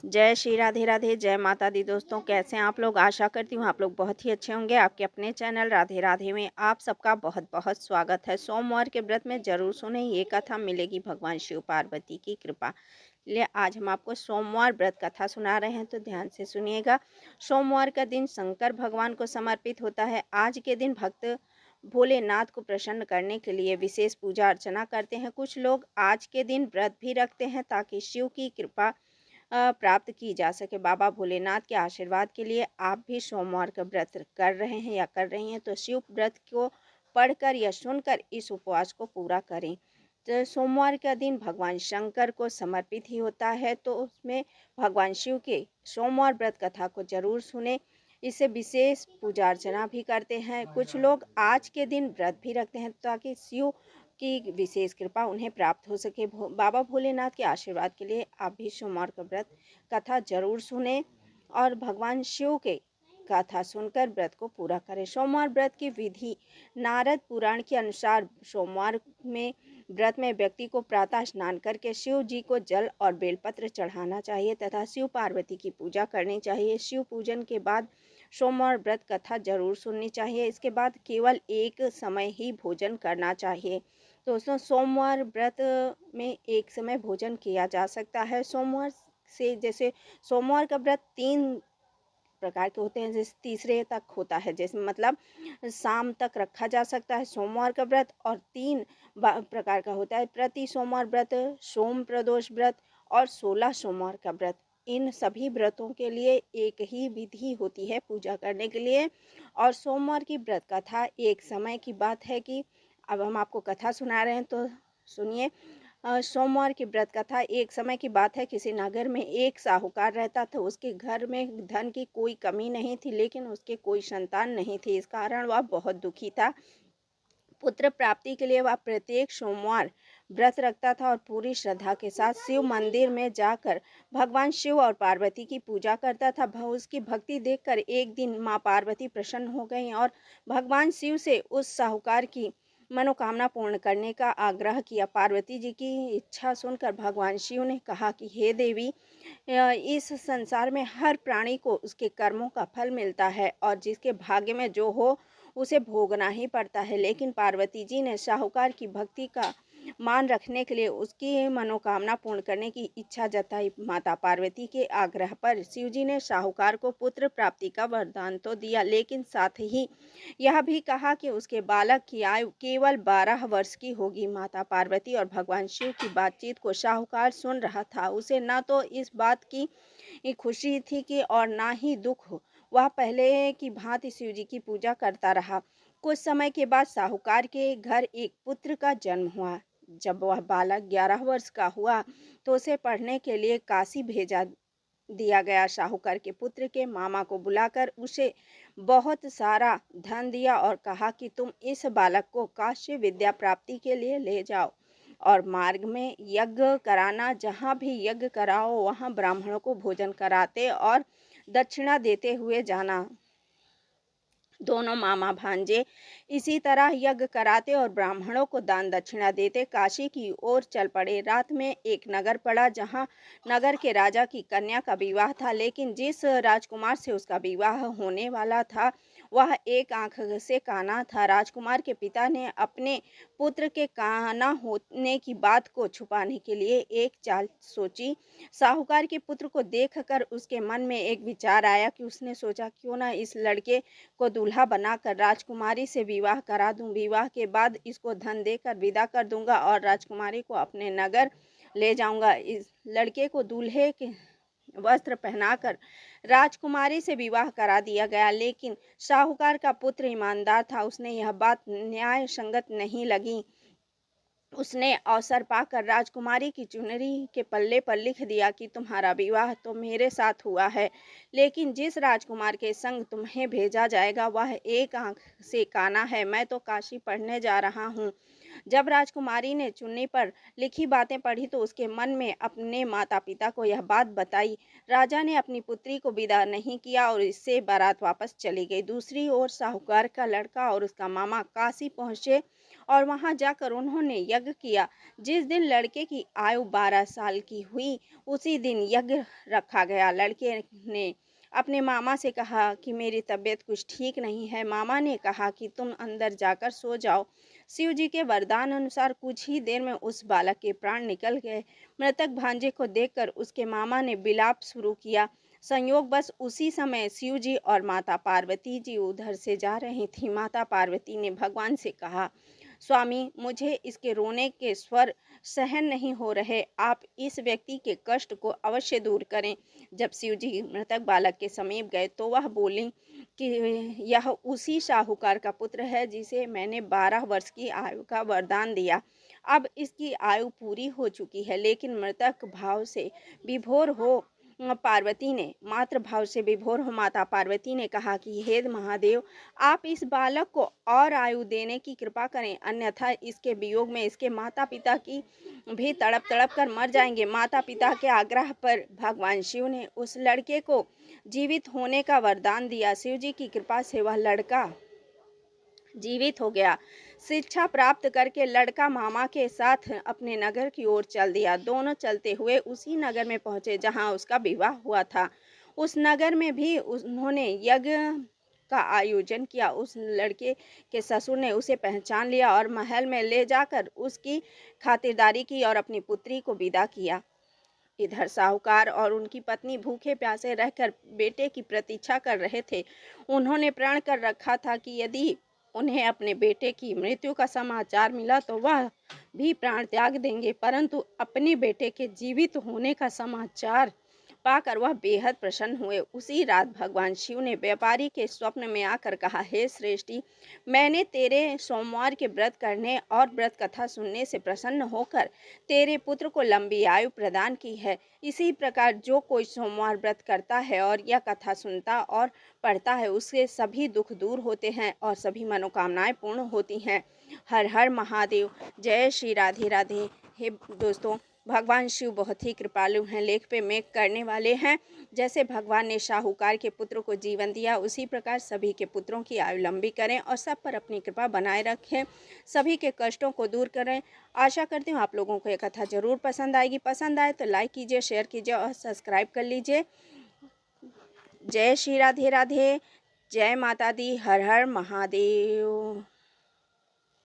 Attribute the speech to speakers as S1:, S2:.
S1: जय श्री राधे राधे, जय माता दी। दोस्तों, कैसे हैं आप लोग? आशा करती हूँ आप लोग बहुत ही अच्छे होंगे। आपके अपने चैनल राधे राधे में आप सबका बहुत बहुत स्वागत है। सोमवार के व्रत में जरूर सुने, ये कथा मिलेगी भगवान शिव पार्वती की कृपा। लिए आज हम आपको सोमवार व्रत कथा सुना रहे हैं, तो ध्यान से सुनिएगा। सोमवार का दिन शंकर भगवान को समर्पित होता है। आज के दिन भक्त भोलेनाथ को प्रसन्न करने के लिए विशेष पूजा अर्चना करते हैं। कुछ लोग आज के दिन व्रत भी रखते हैं ताकि शिव की कृपा प्राप्त की जा सके। बाबा भोलेनाथ के आशीर्वाद के लिए आप भी सोमवार का व्रत कर रहे हैं या कर रही हैं, तो शिव व्रत को पढ़कर या सुनकर इस उपवास को पूरा करें। तो सोमवार का दिन भगवान शंकर को समर्पित ही होता है, तो उसमें भगवान शिव के सोमवार व्रत कथा को जरूर सुने। इससे विशेष पूजा अर्चना भी करते हैं। कुछ लोग आज के दिन व्रत भी रखते हैं ताकि शिव की विशेष कृपा उन्हें प्राप्त हो सके। बाबा भोलेनाथ के आशीर्वाद के लिए आप भी सोमवार का व्रत कथा जरूर सुने और भगवान शिव के कथा सुनकर व्रत को पूरा करें। सोमवार व्रत की विधि। नारद पुराण के अनुसार सोमवार में व्रत में व्यक्ति को प्रातः स्नान करके शिव जी को जल और बेलपत्र चढ़ाना चाहिए तथा शिव पार्वती की पूजा करनी चाहिए। शिव पूजन के बाद सोमवार व्रत कथा जरूर सुननी चाहिए। इसके बाद केवल एक समय ही भोजन करना चाहिए। दोस्तों, सोमवार व्रत में एक समय भोजन किया जा सकता है। सोमवार से जैसे सोमवार का व्रत 3 प्रकार के होते हैं, जैसे तीसरे तक होता है, जैसे मतलब शाम तक रखा जा सकता है सोमवार का व्रत। और 3 प्रकार का होता है, प्रति सोमवार व्रत, सोम प्रदोष व्रत और 16 सोमवार का व्रत। इन सभी व्रतों के लिए एक ही विधि होती है पूजा करने के लिए। और सोमवार की व्रत कथा एक समय की बात है कि अब हम आपको कथा सुना रहे हैं, तो सुनिए। सोमवार की व्रत कथा। एक समय की बात है, किसी नगर में एक साहूकार रहता था। उसके घर में धन की कोई कमी नहीं थी, लेकिन उसके कोई संतान नहीं थी। इस कारण वह बहुत दुखी था। पुत्र प्राप्ति के लिए वह प्रत्येक सोमवार व्रत रखता था और पूरी श्रद्धा के साथ शिव मंदिर में जाकर भगवान शिव और पार्वती की पूजा करता था। उसकी भक्ति देखकर एक दिन माँ पार्वती प्रसन्न हो गईं और भगवान शिव से उस साहूकार की मनोकामना पूर्ण करने का आग्रह किया। पार्वती जी की इच्छा सुनकर भगवान शिव ने कहा कि हे देवी, इस संसार में हर प्राणी को उसके कर्मों का फल मिलता है और जिसके भाग्य में जो हो उसे भोगना ही पड़ता है। लेकिन पार्वती जी ने साहूकार की भक्ति का मान रखने के लिए उसकी मनोकामना पूर्ण करने की इच्छा जताई। माता पार्वती के आग्रह पर शिव जी ने साहूकार को पुत्र प्राप्ति का वरदान तो दिया, लेकिन साथ ही यह भी कहा कि उसके बालक की आयु केवल 12 वर्ष की होगी। माता पार्वती और भगवान शिव की बातचीत को साहूकार सुन रहा था। उसे न तो इस बात की खुशी थी कि और ना ही दुख। वह पहले की भांति शिव जी की पूजा करता रहा। कुछ समय के बाद साहूकार के घर एक पुत्र का जन्म हुआ। जब वह बालक 11 वर्ष का हुआ तो उसे पढ़ने के लिए काशी भेजा दिया गया। साहूकार के पुत्र के मामा को बुलाकर उसे बहुत सारा धन दिया और कहा कि तुम इस बालक को काशी विद्या प्राप्ति के लिए ले जाओ और मार्ग में यज्ञ कराना। जहाँ भी यज्ञ कराओ वहाँ ब्राह्मणों को भोजन कराते और दक्षिणा देते हुए जाना। दोनों मामा भांजे इसी तरह यज्ञ कराते और ब्राह्मणों को दान दक्षिणा देते काशी की ओर चल पड़े। रात में एक नगर पड़ा जहाँ नगर के राजा की कन्या का विवाह था, लेकिन जिस राजकुमार से उसका विवाह होने वाला था वह एक आंख से काना था। राजकुमार के पिता ने अपने पुत्र के काना होने की बात को छुपाने के लिए एक चाल सोची। साहूकार के पुत्र को देखकर उसके मन में एक विचार आया कि उसने सोचा, क्यों ना इस लड़के को दूल्हा बनाकर राजकुमारी से विवाह करा दूं। विवाह के बाद इसको धन देकर विदा कर दूंगा और राजकुमारी को अपने नगर ले जाऊंगा। इस लड़के को दूल्हे के वस्त्र पहनाकर राजकुमारी से विवाह करा दिया गया, लेकिन साहूकार का पुत्र ईमानदार था। उसने यह बात न्याय संगत नहीं लगी। उसने अवसर पाकर राजकुमारी की चुनरी के पल्ले पर लिख दिया कि तुम्हारा विवाह तो मेरे साथ हुआ है, लेकिन जिस राजकुमार के संग तुम्हें भेजा जाएगा वह एक आंख से काना है। मैं तो काशी पढ़ने जा रहा हूँ। जब राजकुमारी ने चुन्नी पर लिखी बातें पढ़ी तो उसके मन में अपने माता पिता को यह बात बताई। राजा ने अपनी पुत्री को विदा नहीं किया और इससे बारात वापस चली गई। दूसरी ओर साहूकार का लड़का और उसका मामा काशी पहुंचे और वहां जाकर उन्होंने यज्ञ किया। जिस दिन लड़के की आयु 12 साल की हुई, उसी दिन यज्ञ रखा गया। लड़के ने अपने मामा से कहा कि मेरी तबीयत कुछ ठीक नहीं है। मामा ने कहा कि तुम अंदर जाकर सो जाओ। शिव जी के वरदान अनुसार कुछ ही देर में उस बालक के प्राण निकल गए। मृतक भांजे को देखकर उसके मामा ने विलाप शुरू किया। संयोग बस उसी समय शिव जी और माता पार्वती जी उधर से जा रही थी। माता पार्वती ने भगवान से कहा, स्वामी, मुझे इसके रोने के स्वर सहन नहीं हो रहे। आप इस व्यक्ति के कष्ट को अवश्य दूर करें। जब शिव जी मृतक बालक के समीप गए तो वह बोली कि यह उसी साहूकार का पुत्र है जिसे मैंने 12 वर्ष की आयु का वरदान दिया। अब इसकी आयु पूरी हो चुकी है, लेकिन मृतक भाव से विभोर हो पार्वती ने मातृ भाव से विभोर हो माता पार्वती ने कहा कि हे महादेव, आप इस बालक को और आयु देने की कृपा करें, अन्यथा इसके वियोग में इसके माता पिता की भी तड़प तड़प कर मर जाएंगे। माता पिता के आग्रह पर भगवान शिव ने उस लड़के को जीवित होने का वरदान दिया। शिव जी की कृपा से वह लड़का जीवित हो गया। शिक्षा प्राप्त करके लड़का मामा के साथ अपने नगर की ओर चल दिया। दोनों चलते हुए उसी नगर में पहुंचे जहां उसका विवाह हुआ था। उस नगर में भी उन्होंने यज्ञ का आयोजन किया। उस लड़के के ससुर ने उसे पहचान लिया और महल में ले जाकर उसकी खातिरदारी की और अपनी पुत्री को विदा किया। इधर साहूकार और उनकी पत्नी भूखे प्यासे रहकर बेटे की प्रतीक्षा कर रहे थे। उन्होंने प्रण कर रखा था कि यदि उन्हें अपने बेटे की मृत्यु का समाचार मिला तो वह भी प्राण त्याग देंगे, परंतु अपने बेटे के जीवित होने का समाचार पाकर वह बेहद प्रसन्न हुए। उसी रात भगवान शिव ने व्यापारी के स्वप्न में आकर कहा, हे श्रेष्ठी, मैंने तेरे सोमवार के व्रत करने और व्रत कथा सुनने से प्रसन्न होकर तेरे पुत्र को लंबी आयु प्रदान की है। इसी प्रकार जो कोई सोमवार व्रत करता है और यह कथा सुनता और पढ़ता है, उसके सभी दुख दूर होते हैं और सभी मनोकामनाएं पूर्ण होती हैं। हर हर महादेव। जय श्री राधे राधे। हे दोस्तों, भगवान शिव बहुत ही कृपालु हैं, लेख पे मेघ करने वाले हैं। जैसे भगवान ने शाहूकार के पुत्र को जीवन दिया, उसी प्रकार सभी के पुत्रों की आयु लंबी करें और सब पर अपनी कृपा बनाए रखें, सभी के कष्टों को दूर करें। आशा करती हूँ आप लोगों को ये कथा जरूर पसंद आएगी। पसंद आए तो लाइक कीजिए, शेयर कीजिए और सब्सक्राइब कर लीजिए। जय श्री राधे राधे। जय माता दी। हर हर महादेव।